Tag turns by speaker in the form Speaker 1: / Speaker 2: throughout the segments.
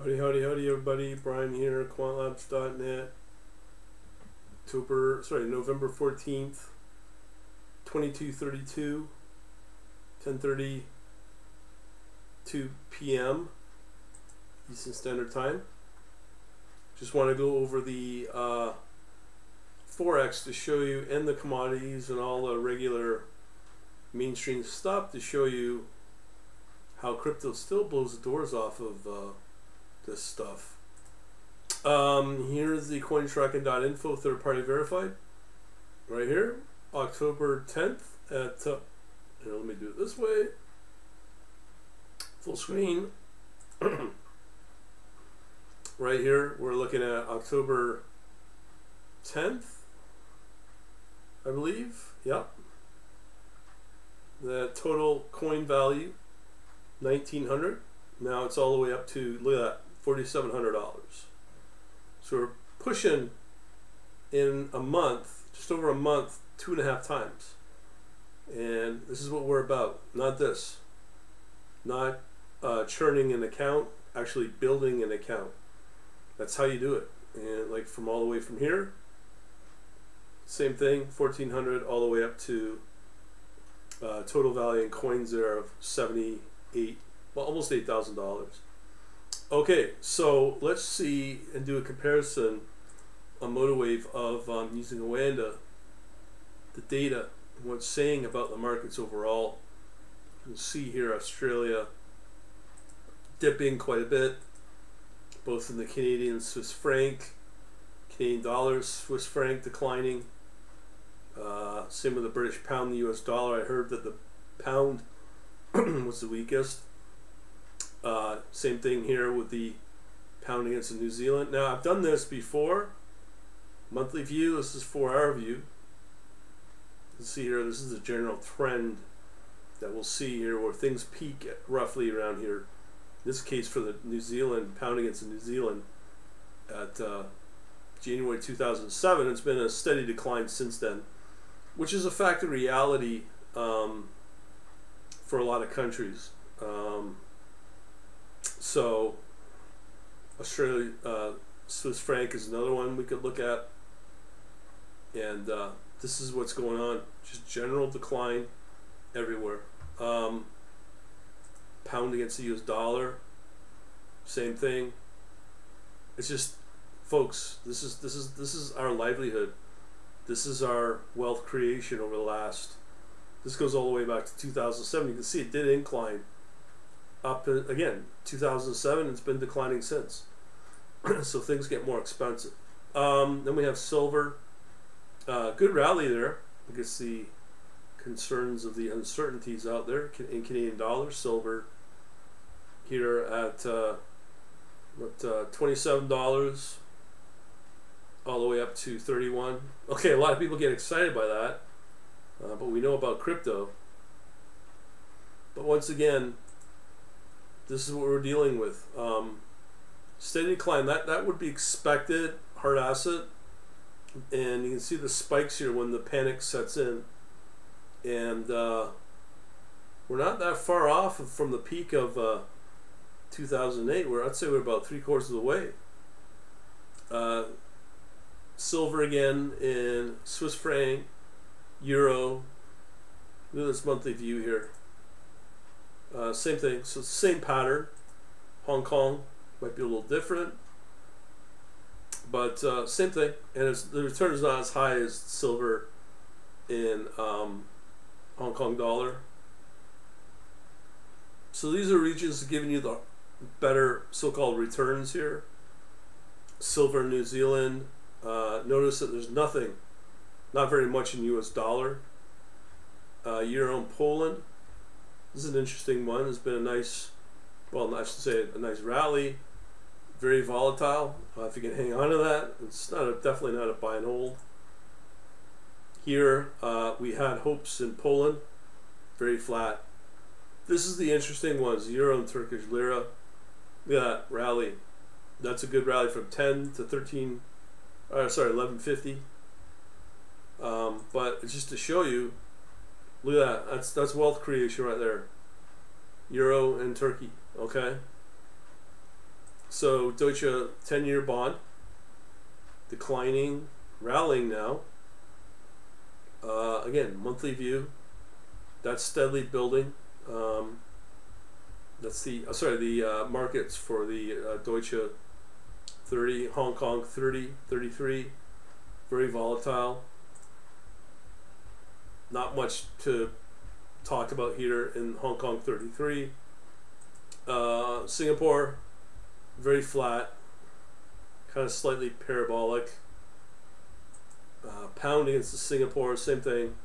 Speaker 1: Howdy, howdy, howdy, everybody. Brian here, quantlabs.net. November 14th, 22:32, 10:32 p.m. Eastern Standard Time. Just want to go over the forex to show you, and the commodities and all the regular mainstream stuff to show you how crypto still blows the doors off of this stuff. Here's the cointracking.info third-party verified right here, October 10th at here, let me do it this way, full screen. Right here we're looking at October 10th, I believe. Yep. The total coin value 1900. Now it's all the way up to, look at that, $4,700. So we're pushing in a month, just over a month, 2.5 times. And this is what we're about. Not this. Not churning an account, actually building an account. That's how you do it. And like from all the way from here, same thing, 1,400 all the way up to total value in coins there of 78, well, almost $8,000. Okay, so let's see and do a comparison on MotorWave of using Oanda, the data, and what it's saying about the markets overall. You can see here Australia dipping quite a bit, both in the Canadian Swiss franc, Canadian dollars, Swiss franc declining. Same with the British pound, the US dollar. I heard that the pound was the weakest. Same thing here with the pound against the New Zealand. Now I've done this before. Monthly view, this is 4-hour view. You can see here, this is the general trend that we'll see here where things peak at roughly around here. In this case for the New Zealand, pound against the New Zealand at January 2007. It's been a steady decline since then, which is a fact of reality for a lot of countries. So Australia, Swiss franc is another one we could look at, and this is what's going on, just general decline everywhere. Pound against the US dollar, same thing. It's just, folks, this is our livelihood. This is our wealth creation over the last, this goes all the way back to 2007. You can see it did incline up to, again, 2007. It's been declining since. So things get more expensive. Then we have silver. Good rally there. I guess the concerns of the uncertainties out there in Canadian dollars. Silver here at $27 all the way up to 31. Okay, a lot of people get excited by that, but we know about crypto. But once again, this is what we're dealing with. Steady decline, that would be expected, hard asset. And you can see the spikes here when the panic sets in. And we're not that far off from the peak of 2008. I'd say we're about 3/4 of the way. Silver again in Swiss franc, euro. Look at this monthly view here. Same thing, so same pattern. Hong Kong might be a little different, but same thing. And the return is not as high as silver in Hong Kong dollar. So these are regions giving you the better so-called returns here. Silver in New Zealand. Notice that there's nothing, not very much in US dollar. Euro in Poland. This is an interesting one. It's been a nice, well, I should say a nice rally. Very volatile. If you can hang on to that, it's definitely not a buy and hold. Here we had hopes in Poland. Very flat. This is the interesting ones. Euro and Turkish Lira. Look at that rally. That's a good rally from 10 to 13. Sorry, 1150. But it's just to show you. Look at that. That's wealth creation right there. Euro and Turkey. Okay. So Deutsche 10-year bond declining, rallying now. Again, monthly view. That's steadily building. That's the markets for the Deutsche 30, Hong Kong 30, 33, very volatile. Not much to talk about here in Hong Kong 33. Singapore, very flat, kind of slightly parabolic. Pound against the Singapore, same thing.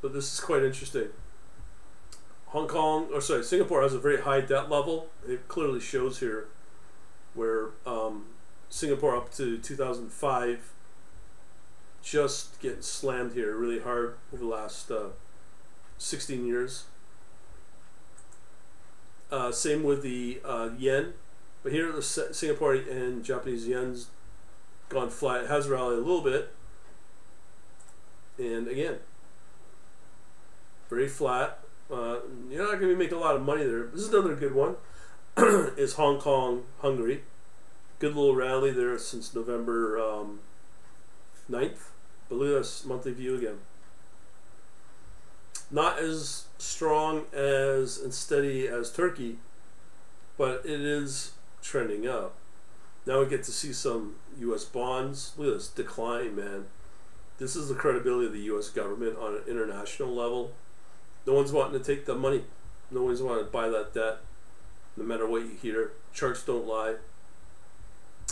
Speaker 1: But this is quite interesting. Singapore has a very high debt level. It clearly shows here where Singapore up to 2005 just getting slammed here really hard over the last 16 years. Same with the yen, but here the Singapore and Japanese yen's gone flat. It has rallied a little bit, and again, very flat. You're not going to make a lot of money there. This is another good one. Is Hong Kong, Hungary. Good little rally there since November 9th. But look at this monthly view again. Not as strong as and steady as Turkey, but it is trending up. Now we get to see some U.S. bonds. Look at this decline, man. This is the credibility of the U.S. government on an international level. No one's wanting to take the money. No one's wanting to buy that debt, no matter what you hear. Charts don't lie.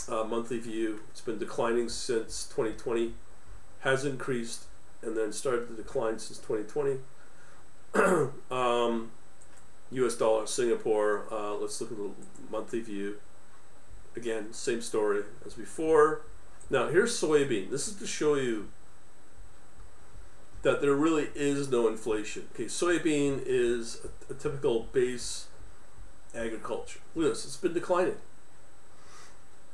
Speaker 1: Monthly view, it's been declining since 2020. Has increased and then started to decline since 2020. US dollar, Singapore. Let's look at the monthly view. Again, same story as before. Now here's soybean. This is to show you that there really is no inflation. Okay, soybean is a typical base agriculture. Look at this, it's been declining.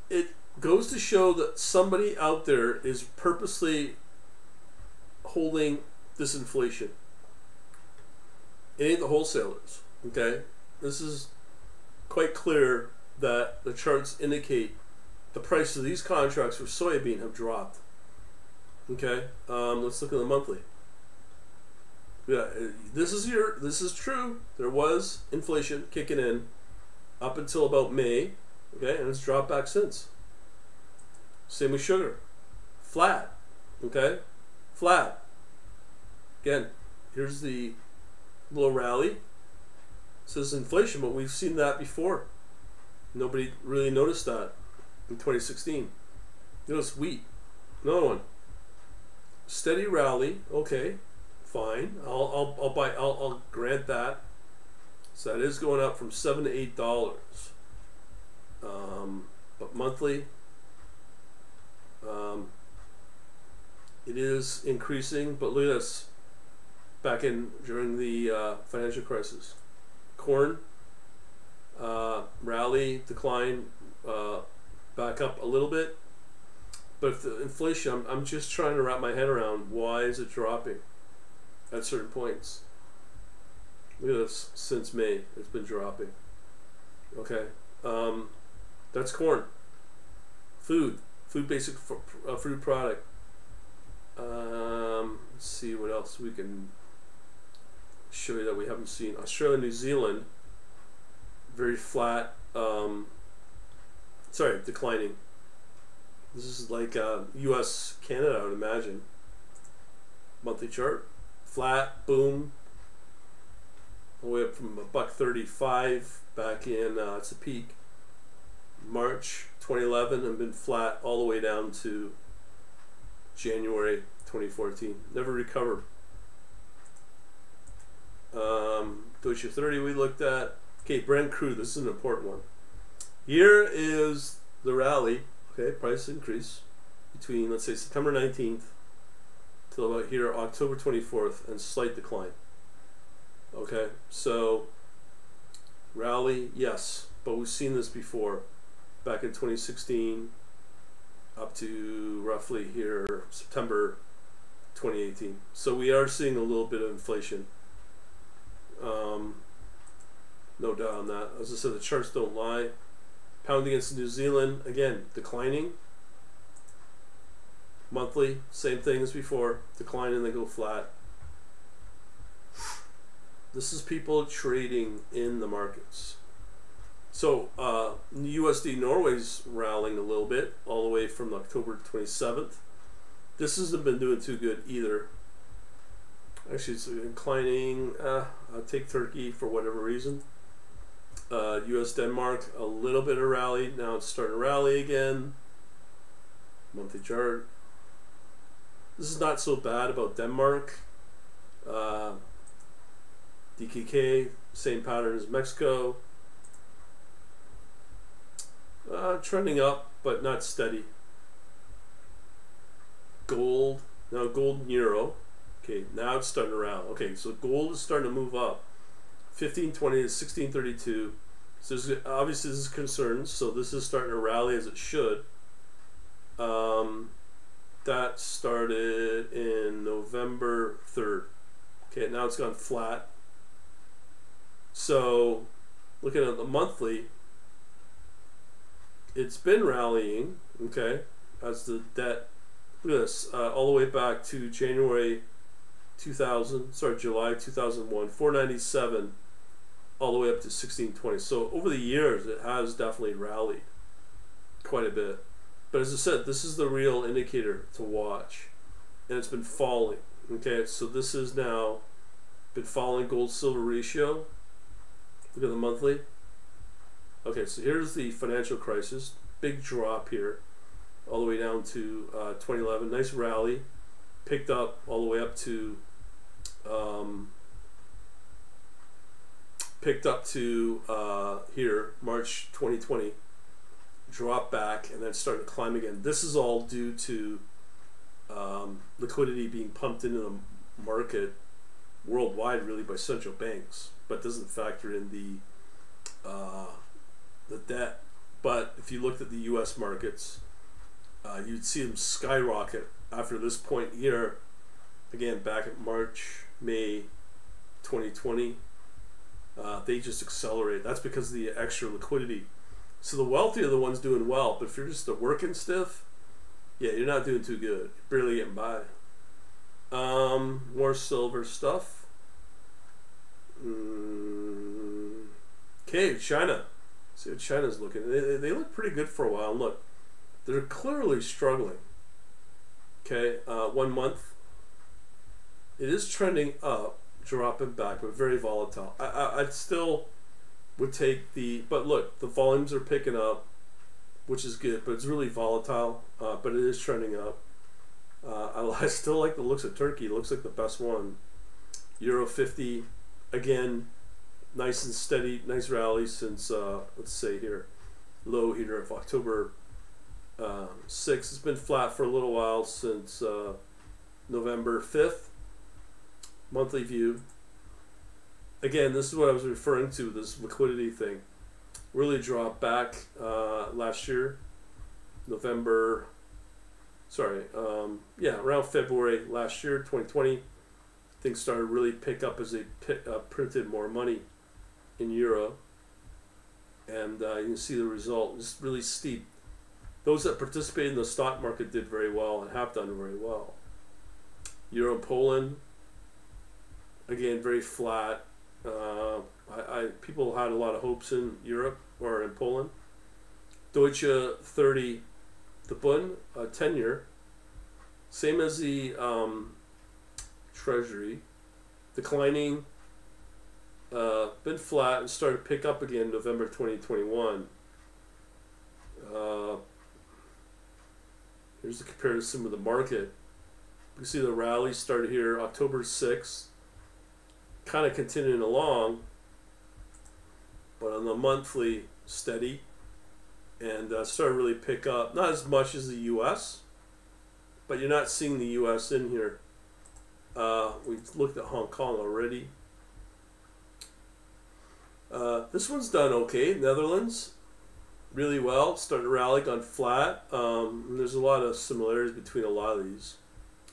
Speaker 1: It goes to show that somebody out there is purposely holding this inflation. It ain't the wholesalers, okay? This is quite clear that the charts indicate the price of these contracts for soybean have dropped. Okay, let's look at the monthly. Yeah, this is true. There was inflation kicking in up until about May, okay, and it's dropped back since. Same with sugar, flat, okay, flat. Again, here's the little rally. It says inflation, but we've seen that before. Nobody really noticed that in 2016. Notice wheat, another one. Steady rally, okay. Fine, I'll grant that. So that is going up from $7 to $8. But monthly, it is increasing. But look at this. Back in during the financial crisis, corn rally, decline, back up a little bit. But if the inflation, I'm just trying to wrap my head around why is it dropping at certain points. Look at this, since May it's been dropping. Okay, that's corn. Food basic food product. Let's see what else we can show you that we haven't seen. Australia, New Zealand, very flat. Declining. This is like U.S. Canada, I would imagine. Monthly chart, flat, boom, all the way up from $1.35 back in. It's a peak, March 2011, and been flat all the way down to January 2014. Never recovered. Deutsche 30 we looked at. Okay, Brent crude. This is an important one. Here is the rally. Okay, price increase between, let's say, September 19th till about here, October 24th, and slight decline. Okay, so rally, yes, but we've seen this before, back in 2016 up to roughly here September 2018. So we are seeing a little bit of inflation. No doubt on that. As I said, the charts don't lie. Pound against New Zealand, again, declining. Monthly, same thing as before, decline and then go flat. This is people trading in the markets. So USD Norway's rallying a little bit, all the way from October 27th. This hasn't been doing too good either. Actually, it's inclining. I'll take Turkey for whatever reason. US Denmark, a little bit of rally. Now it's starting to rally again. Monthly chart. This is not so bad about Denmark. DKK, same pattern as Mexico. Trending up, but not steady. Gold, now gold and euro. Okay, now it's starting to rally. Okay, so gold is starting to move up. 1520 to 1632. So obviously this is concerns. So this is starting to rally as it should. That started in November 3rd. Okay, now it's gone flat. So looking at the monthly, it's been rallying. Okay, as the debt. Look at this, all the way back to July 2001, 497, all the way up to 1620. So over the years, it has definitely rallied quite a bit. But as I said, this is the real indicator to watch, and it's been falling. Okay, so this is now been falling gold-silver ratio. Look at the monthly. Okay, so here's the financial crisis, big drop here, all the way down to 2011. Nice rally, picked up all the way up to here, March 2020. Drop back and then start to climb again. This is all due to liquidity being pumped into the market worldwide, really, by central banks, but doesn't factor in the debt. But if you looked at the U.S. markets, you'd see them skyrocket after this point here. Again, back in March, May 2020, they just accelerate. That's because of the extra liquidity. So the wealthy are the ones doing well, but if you're just a working stiff, yeah, you're not doing too good. You're barely getting by. More silver stuff. Okay, China. See what China's looking. They look pretty good for a while. And look, they're clearly struggling. Okay, 1 month. It is trending up, dropping back, but very volatile. I'd still would take the, but look, the volumes are picking up, which is good, but it's really volatile, but it is trending up. I still like the looks of Turkey. It looks like the best one. Euro 50, again, nice and steady, nice rally since, let's say here, low here of October 6th. It's been flat for a little while since November 5th. Monthly view. Again, this is what I was referring to, this liquidity thing. Really dropped back last year, around February last year, 2020. Things started to really pick up as they printed more money in euro. And you can see the result, it's really steep. Those that participated in the stock market did very well and have done very well. Euro Poland, again, very flat. People had a lot of hopes in Europe or in Poland. Deutsche 30, the Bund, 10-year, same as the Treasury, declining, been flat and started to pick up again November 2021. Here's the comparison with the market. You can see the rally started here October 6th. Kind of continuing along, but on the monthly, steady, and started to really pick up. Not as much as the U.S., but you're not seeing the U.S. in here. We've looked at Hong Kong already. This one's done okay. Netherlands, really well. Started to rally, gone flat. And there's a lot of similarities between a lot of these.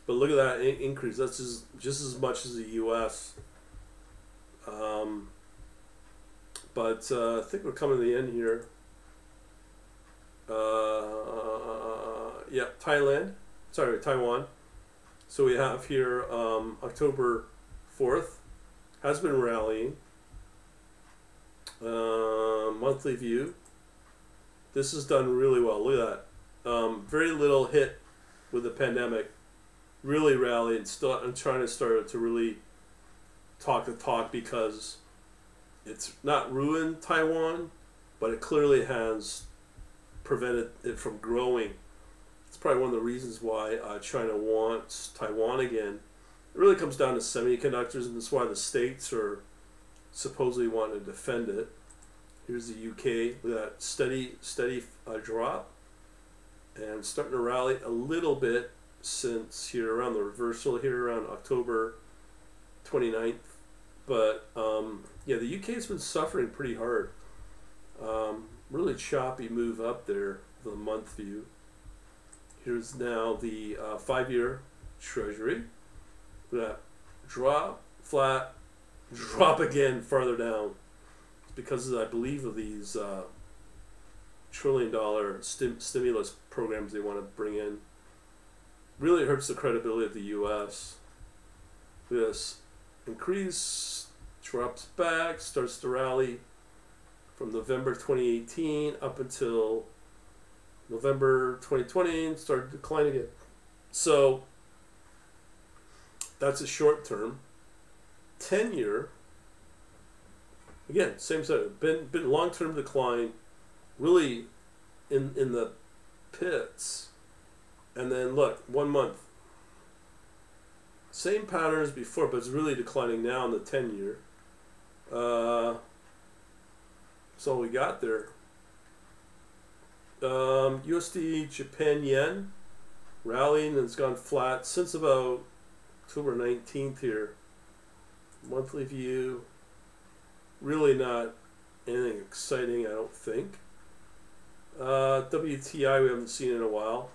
Speaker 1: But look at that increase. That's just as much as the U.S. But I think we're coming to the end here. yeah, Taiwan. So we have here October 4th has been rallying. Monthly view. This has done really well. Look at that. Very little hit with the pandemic. Really rallied. Still, I'm trying to start to really talk the talk because it's not ruined Taiwan, but it clearly has prevented it from growing. It's probably one of the reasons why China wants Taiwan again. It really comes down to semiconductors, and that's why the states are supposedly wanting to defend it. Here's the UK with that steady drop, and starting to rally a little bit since here around the reversal here around October 29th. But yeah, the UK has been suffering pretty hard. Really choppy move up there for the month view. Here's now the 5-year Treasury. That drop, flat, drop again farther down. It's because I believe of these $1 trillion stimulus programs they want to bring in. Really hurts the credibility of the U.S. This increase, drops back, starts to rally from November 2018 up until November 2020 and started to decline again. So that's a short term. 10-year, again, same side. Been long term decline, really in the pits. And then look, 1 month. Same pattern as before, but it's really declining now in the 10-year. That's all we got there. USD Japan yen rallying, and it's gone flat since about October 19th here. Monthly view, really not anything exciting, I don't think. WTI we haven't seen in a while.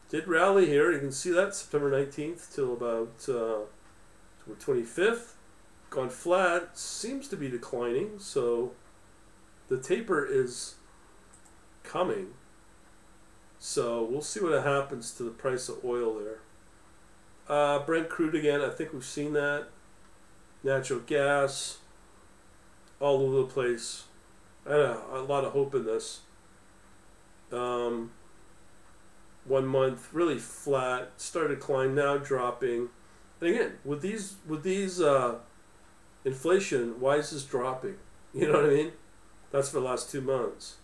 Speaker 1: Did rally here, you can see that September 19th till about October 25th. Gone flat, seems to be declining, so the taper is coming. So we'll see what happens to the price of oil there. Brent crude again, I think we've seen that. Natural gas, all over the place. I had a lot of hope in this. 1 month really flat, started decline, now dropping. And again, with these inflation, why is this dropping? You know what I mean? That's for the last 2 months.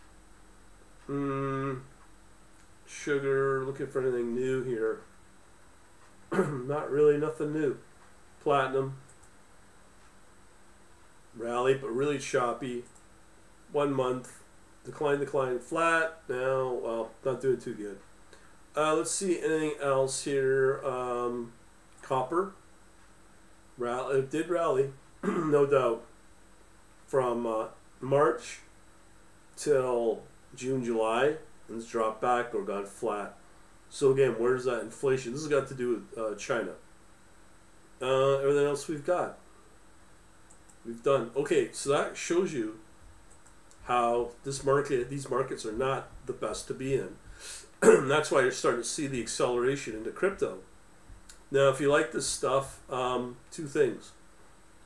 Speaker 1: Sugar, looking for anything new here. Not really, nothing new. Platinum, rally, but really choppy. 1 month, decline, flat. Now, well, not doing too good. Let's see anything else here. Copper, it did rally, no doubt, from March till June, July, and it's dropped back or gone flat. So again, where's that inflation? This has got to do with China. Everything else we've done. Okay, so that shows you how these markets are not the best to be in. That's why you're starting to see the acceleration into crypto. Now, if you like this stuff, 2 things.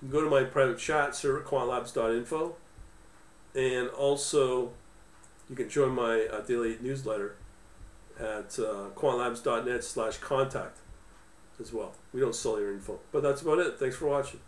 Speaker 1: You can go to my private chat server, quantlabs.info, and also you can join my daily newsletter at quantlabs.net/contact as well. We don't sell your info. But that's about it. Thanks for watching.